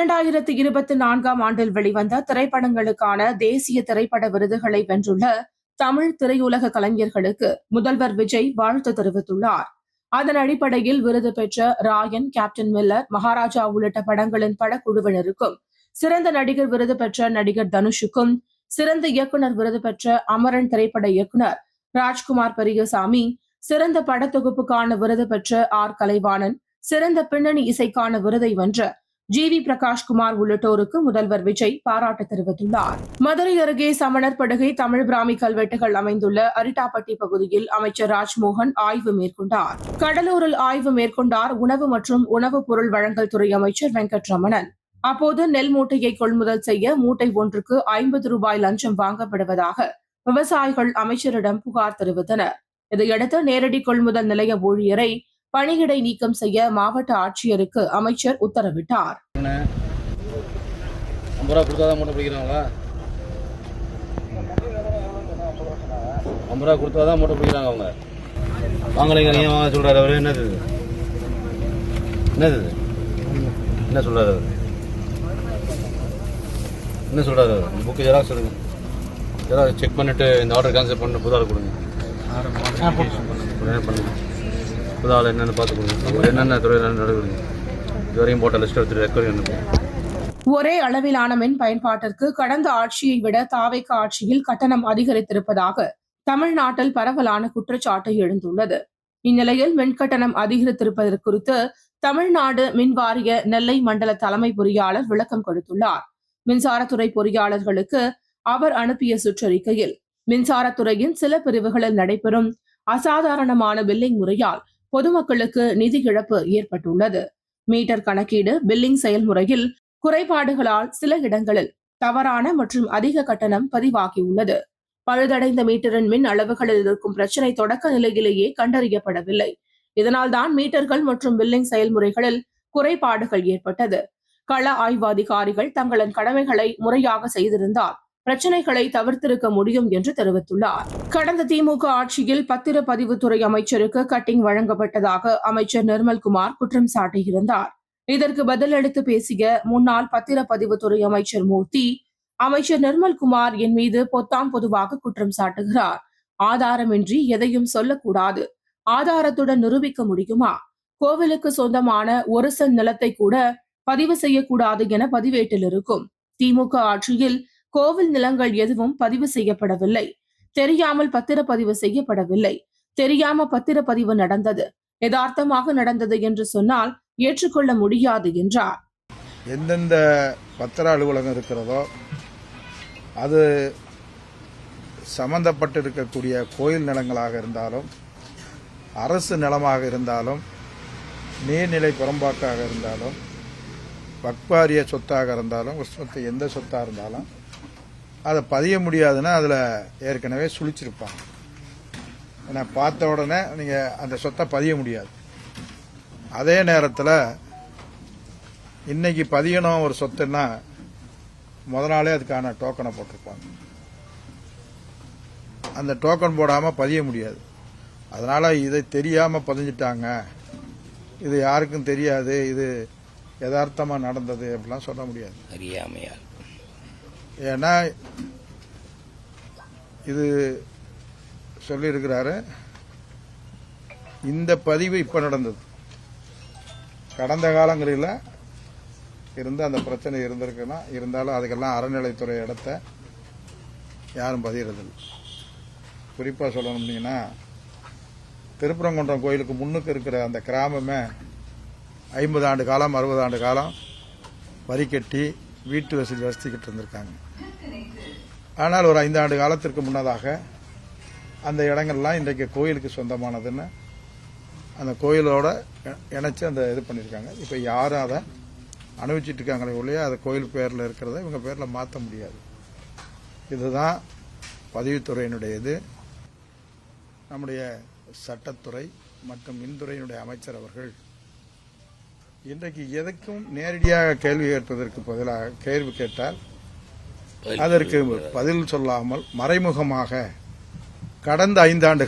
2024 வெளிவந்த திரைப்படங்களுக்கான தேசிய திரைப்பட விருதுகளை வென்றுள்ள தமிழ் திரையுலக கலைஞர்களுக்கு முதல்வர் விஜய் வாழ்த்து தெரிவித்துள்ளார். அதன் அடிப்படையில் விருது பெற்ற ராயன், கேப்டன் மில்லர், மகாராஜா உள்ளிட்ட படங்களின் படக்குழுவினருக்கும், சிறந்த நடிகர் விருது பெற்ற நடிகர் தனுஷுக்கும், சிறந்த இயக்குநர் விருது பெற்ற அமரன் திரைப்பட இயக்குநர் ராஜ்குமார் பெரியசாமி, சிறந்த படத்தொகுப்புக்கான விருது பெற்ற ஆர் கலைவாணன், சிறந்த பின்னணி இசைக்கான விருதை வென்ற ஜி.வி. பிரகாஷ்குமார் உள்ளிட்டோருக்கு முதல்வர் விஜய் பாராட்டு தெரிவித்துள்ளார். மதுரை அருகே சமணர் படுகை தமிழ் பிராமி கல்வெட்டுகள் அமைந்துள்ள அரிட்டாப்பட்டி பகுதியில் அமைச்சர் ராஜ்மோகன் ஆய்வு மேற்கொண்டார். கடலூரில் ஆய்வு மேற்கொண்டார் உணவு மற்றும் உணவுப் பொருள் வழங்கல் துறை அமைச்சர் வெங்கட்ரமணன். அப்போது நெல் மூட்டையை கொள்முதல் செய்ய மூட்டை ஒன்றுக்கு 50 ரூபாய் லஞ்சம் வாங்கப்படுவதாக விவசாயிகள் அமைச்சரிடம் புகார் தெரிவித்தனர். இதையடுத்து நேரடி கொள்முதல் நிலைய ஊழியரை பணியிடை நீக்கம் செய்ய மாவட்ட ஆட்சியருக்கு அமைச்சர் உத்தரவிட்டார். 50 ரூபா கொடுத்தாதான் மூட்டை பிடிக்கிறாங்களா? 50 ரூபா கொடுத்தாதான் மூட்டை பிடிக்கிறாங்க அவங்க. வாங்கலைங்க, நீங்க வாங்க சொல்றாரு அவரு. என்னது என்னது என்ன சொல்றாரு அவரு? என்ன சொல்றாரு அவரு? புக்கு ஜெராக்ஸ் எடுங்க, ஜெராக்ஸ் செக் பண்ணிட்டு இந்த ஆர்டர் கேன்சல் பண்ண புதால் கொடுங்க. பண்ணுங்க புதால் என்னென்னு பார்த்து கொடுங்க. என்னென்ன துறையில் நடக்குதுங்க இதுவரையும் போட்ட லிஸ்ட் எடுத்துட்டு ரெக்கவரி அனுப்புங்க. ஒரே அளவிலான மின் பயன்பாட்டிற்கு கடந்த ஆட்சியை விட தாவேக ஆட்சியில் கட்டணம் அதிகரித்திருப்பதாக தமிழ்நாட்டில் பரவலான குற்றச்சாட்டு எழுந்துள்ளது. இந்நிலையில் மின் கட்டணம் அதிகரித்திருப்பது குறித்து தமிழ்நாடு மின்வாரிய நெல்லை மண்டல தலைமை பொறியாளர் விளக்கம் கொடுத்துள்ளார். மின்சாரத்துறை பொறியாளர்களுக்கு அவர் அனுப்பிய சுற்றறிக்கையில் மின்சாரத்துறையின் சில பிரிவுகளில் நடைபெறும் அசாதாரணமான பில்லிங் முறையால் பொதுமக்களுக்கு நிதி இழப்பு ஏற்பட்டுள்ளது. மீட்டர் கணக்கீடு, பில்லிங் செயல்முறையில் குறைபாடுகளால் சில இடங்களில் தவறான மற்றும் அதிக கட்டணம் பதிவாகியுள்ளது. பழுதடைந்த மீட்டரின் மின் அளவுகளில் இருக்கும் பிரச்சினை தொடக்க நிலையிலேயே கண்டறியப்படவில்லை. இதனால்தான் மீட்டர்கள் மற்றும் பில்லிங் செயல்முறைகளில் குறைபாடுகள் ஏற்பட்டது. கள ஆய்வு அதிகாரிகள் தங்களின் கடமைகளை முறையாக செய்திருந்தால் பிரச்சினைகளை தவிர்த்திருக்க முடியும் என்று தெரிவித்துள்ளார். கடந்த திமுக ஆட்சியில் பத்திரப்பதிவுத்துறை அமைச்சருக்கு கட்டிங் வழங்கப்பட்டதாக அமைச்சர் நிர்மல்குமார் குற்றம் சாட்டியிருந்தார். இதற்கு பதிலளித்து பேசிய முன்னாள் பத்திரப்பதிவுத்துறை அமைச்சர் மூர்த்தி, அமைச்சர் நிர்மல்குமார் என் மீது பொத்தாம் பொதுவாக குற்றம் சாட்டுகிறார். ஆதாரமின்றி எதையும் சொல்லக்கூடாது. ஆதாரத்துடன் நிரூபிக்க முடியுமா? கோவிலுக்கு சொந்தமான ஒரு சென்ட் நிலத்தை கூட பதிவு செய்யக்கூடாது என பதிவேட்டில் இருக்கும். திமுக ஆட்சியில் கோவில் நிலங்கள் எதுவும் பதிவு செய்யப்படவில்லை. தெரியாமல் பத்திரப்பதிவு செய்யப்படவில்லை. தெரியாம பத்திரப்பதிவு நடந்தது, யதார்த்தமாக நடந்தது என்று சொன்னால் ஏற்றுக்கொள்ள முடியாது என்றார். எந்தெந்த பத்திர அலுவலகம் இருக்கிறதோ அது சம்பந்தப்பட்டிருக்கக்கூடிய கோயில் நிலங்களாக இருந்தாலும், அரசு நிலமாக இருந்தாலும், நீர்நிலை புறம்பாக்காக இருந்தாலும், வக்பாரிய சொத்தாக இருந்தாலும், எந்த சொத்தாக இருந்தாலும் அதை பதிய முடியாதுன்னா அதில் ஏற்கனவே சுழிச்சிருப்பாங்க. ஏன்னா பார்த்த உடனே நீங்கள் அந்த சொத்தை பதிய முடியாது. அதே நேரத்தில் இன்னைக்கு பதியணும் ஒரு சொத்துன்னா முத நாளே அதுக்கான டோக்கனை போட்டிருப்பாங்க. அந்த டோக்கன் போடாமல் பதிய முடியாது. அதனால் இதை தெரியாமல் பதிஞ்சிட்டாங்க, இது யாருக்கும் தெரியாது, இது யதார்த்தமாக நடந்தது அப்படிலாம் சொல்ல முடியாது. அறியாமையா? ஏன்னா இது சொல்லியிருக்கிறாரு, இந்த பதிவு இப்போ நடந்தது. கடந்த காலங்களில் இருந்து அந்த பிரச்சனை இருந்திருக்குன்னா, இருந்தாலும் அதுக்கெல்லாம் அறநிலைத்துறை இடத்த யாரும் பதிகிறதில்லை. குறிப்பாக சொல்லணும்னீங்கன்னா, திருப்பரங்குன்றம் கோயிலுக்கு முன்னுக்கு இருக்கிற அந்த கிராமமே 50 ஆண்டு காலம் 60 ஆண்டு காலம் வரி கட்டி வீட்டு வசதிக்கிட்டு இருந்திருக்காங்க. ஆனால் ஒரு 5 ஆண்டு காலத்திற்கு முன்னதாக அந்த இடங்கள்லாம் இன்றைக்கு கோயிலுக்கு சொந்தமானதுன்னு அந்த கோயிலோட இணைச்சு அந்த இது பண்ணியிருக்காங்க. இப்போ யாரும் அதை அனுபவிச்சுட்டு இருக்காங்களே ஒழிய அதை கோயில் பேரில் இருக்கிறத இவங்க பேரில் மாற்ற முடியாது. இதுதான் பதிவுத்துறையினுடைய இது. நம்முடைய சட்டத்துறை மற்றும் மின்துறையினுடைய அமைச்சர் அவர்கள் இன்றைக்கு எதற்கும் நேரடியாக கேள்வி கேட்பதற்கு பதிலாக கேள்வி கேட்டால் அதற்கு பதில் சொல்லாமல் மறைமுகமாக கடந்த 5 ஆண்டு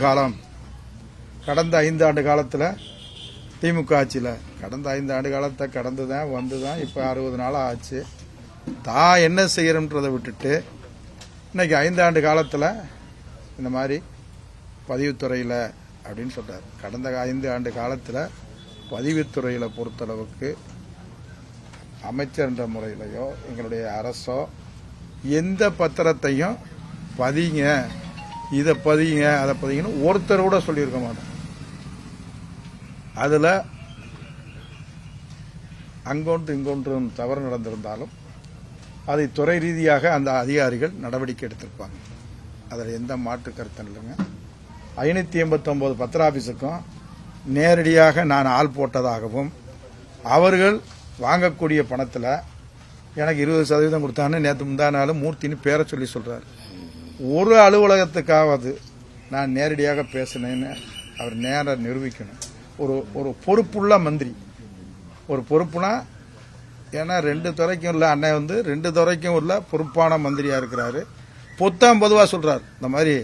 காலத்தில் திமுக ஆட்சியில் கடந்த 5 ஆண்டு காலத்தை கடந்து தான் வந்து தான் இப்போ 60 நாளாக ஆச்சு. தான் என்ன செய்யறோன்றதை விட்டுட்டு இன்னைக்கு 5 ஆண்டு காலத்தில் இந்த மாதிரி பதிவுத்துறையில் அப்படின்னு சொல்றாரு. கடந்த 5 ஆண்டு காலத்தில் பதிவுத்துறையில் பொறுத்தளவுக்கு அமைச்சர் என்ற முறையிலையோ எங்களுடைய அரசோ எந்த பத்திரத்தையும் பதிங்க, இதை பதிங்க, அதை பதிங்கன்னு ஒருத்தர் கூட சொல்லியிருக்க மாட்டோம். அதில் அங்கொன்று இங்கொன்றும் தவறு நடந்திருந்தாலும் அதை துறை ரீதியாக அந்த அதிகாரிகள் நடவடிக்கை எடுத்திருப்பாங்க. அதில் எந்த மாற்று கருத்தும் இல்லைங்க. 589 பத்திர ஆபீஸுக்கும் நேரடியாக நான் ஆள் போட்டதாகவும் அவர்கள் வாங்கக்கூடிய பணத்தில் எனக்கு 20% கொடுத்தான்னு நேற்று முந்தா நாள் மூர்த்தின்னு பேரை சொல்லி சொல்றாரு. ஒரு அலுவலகத்துக்காவது நான் நேரடியாக பேசினேன்னு அவர் நேரம் நிரூபிக்கணும். ஒரு பொறுப்புள்ள மந்திரி, ஒரு பொறுப்புனா, ஏன்னா 2 துறைக்கும் உள்ள அண்ணன் வந்து 2 துறைக்கும் உள்ள பொறுப்பான மந்திரியா இருக்கிறாரு. பொதுவாக சொல்றாரு இந்த மாதிரி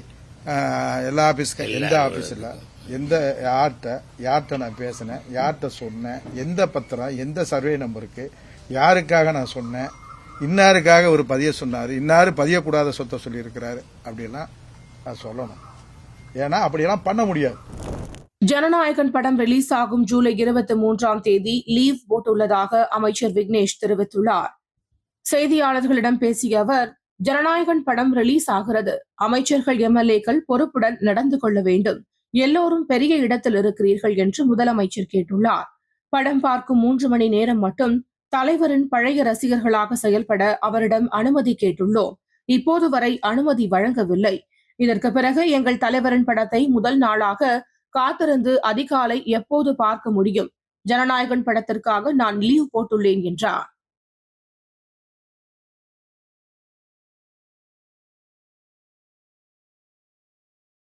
எல்லா ஆபீஸ்க்கு எந்த ஆபீஸ்ல எந்த யார்கிட்ட நான் பேசினேன், யார்கிட்ட சொன்னேன், எந்த பத்திரம், எந்த சர்வே நம்பருக்கு, யாருக்காக நான் சொன்னேன், இன்னாருக்காக ஒரு பதிய சொன்னாரு, இன்னாரு பதியக்கூடாத சொத்தை சொல்லி இருக்கிறாரு அப்படிலாம் நான் சொல்லணும். ஏன்னா அப்படியெல்லாம் பண்ண முடியாது. ஜனநாயகன் படம் ரிலீஸ் ஆகும் ஜூலை 23ஆம் தேதி லீவ் போட்டுள்ளதாக அமைச்சர் விக்னேஷ் தெரிவித்துள்ளார். செய்தியாளர்களிடம் பேசிய அவர், ஜனநாயகன் படம் ரிலீஸ் ஆகிறது, அமைச்சர்கள் எம்எல்ஏக்கள் பொறுப்புடன் நடந்து கொள்ள வேண்டும், எல்லோரும் பெரிய இடத்தில் இருக்கிறீர்கள் என்று முதலமைச்சர் கேட்டுள்ளார். படம் பார்க்கும் 3 மணி நேரம் மட்டும் தலைவரின் பழைய ரசிகர்களாக செயல்பட அவரிடம் அனுமதி கேட்டுள்ளோம். இப்போது வரை அனுமதி வழங்கவில்லை. இதற்கு பிறகு எங்கள் தலைவரின் படத்தை முதல் நாளாக காத்திருந்து அதிகாலை எப்போது பார்க்க முடியும்? ஜனநாயகன் படத்திற்காக நான் லீவ் போட்டுள்ளேன் என்றார்.